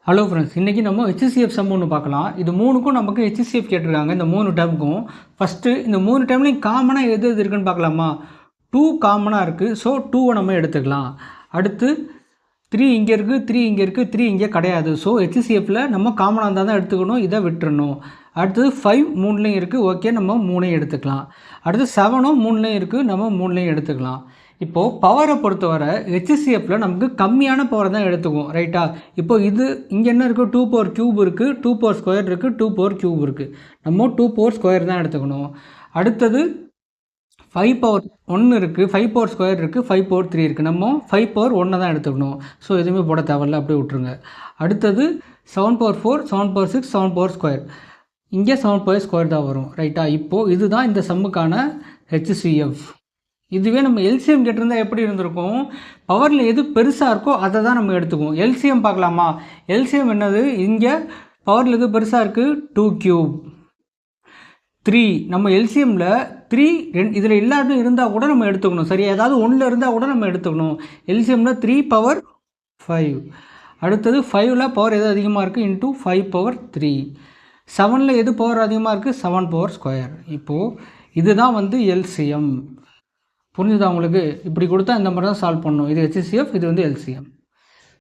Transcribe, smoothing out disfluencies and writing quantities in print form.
Hello friends, இன்றைக்கி நம்ம HCF some ஒன்று பார்க்கலாம். இது மூணுக்கும் நமக்கு HCF கேட்டிருக்காங்க. இந்த 3 டேர்முக்கும் ஃபஸ்ட்டு இந்த 3 டேர்ம்லையும் காமனாக எது எது இருக்குன்னு பார்க்கலாமா? 2 காமனாக இருக்குது. ஸோ 2வை நம்ம எடுத்துக்கலாம். அடுத்து 3 இங்கே இருக்குது, 3 இங்கே இருக்குது, 3 இங்கே கிடையாது. ஸோ HCFல நம்ம காமனாக இருந்தால் தான் எடுத்துக்கணும், இதை விட்டுறணும். அடுத்தது 5 3லையும் இருக்குது, ஓகே, நம்ம 3ஐயும் எடுத்துக்கலாம். அடுத்து 7ம் 3லையும் இருக்குது, நம்ம 3லையும் எடுத்துக்கலாம். இப்போது பவரை பொறுத்தவரை HCFல நமக்கு கம்மியான பவர் தான் எடுத்துக்குவோம், ரைட்டா? இப்போது இது இங்கே என்ன இருக்குது? 2 பவர் கியூப் இருக்குது, 2 பவர் ஸ்கொயர் இருக்குது, 2 பவர் கியூப் இருக்குது. நம்ம 2 பவர் ஸ்கொயர் தான் எடுத்துக்கணும். அடுத்தது 5 பவர் 1 இருக்குது, 5 பவர் ஸ்கொயர் இருக்குது, 5 பவர் 3 இருக்குது. நம்ம 5 பவர் 1 தான் எடுத்துக்கணும். ஸோ எதுவுமே போட தேவையில்ல, அப்படியே விட்டுருங்க. அடுத்தது 7 பவர் 4, 7 பவர் 6, 7 பவர் ஸ்கொயர். இங்கே 7 பவர் ஸ்கொயர் தான் வரும், ரைட்டா? இப்போது இதுதான் இந்த சம்முக்கான HCF. இதுவே நம்ம எல்சிஎம் கேட்டிருந்தால் எப்படி இருந்திருக்கும்? பவரில் எது பெருசாக இருக்கோ அதை தான் நம்ம எடுத்துக்குவோம். எல்சிஎம் பார்க்கலாமா? எல்சிஎம் என்னது? இங்கே பவரில் எது பெருசாக இருக்குது? 2 கியூப் 3. நம்ம எல்சிஎம்மில் 3 இதில் எல்லாரும் இருந்தால் கூட நம்ம எடுத்துக்கணும், சரியா? ஏதாவது ஒன்றில் இருந்தால் கூட நம்ம எடுத்துக்கணும். எல்சிஎம்மில் 3 பவர் 5. அடுத்தது 5ல் பவர் எது அதிகமாக இருக்குது? Into 5 power 3. 7ல் எது பவர் அதிகமாக இருக்குது? 7 பவர் ஸ்கொயர். இப்போது இதுதான் வந்து எல்சிஎம். புரிஞ்சுதா உங்களுக்கு? இப்படி கொடுத்தா இந்த மாதிரி தான் சால்வ் பண்ணணும். இது HCF, இது வந்து LCM.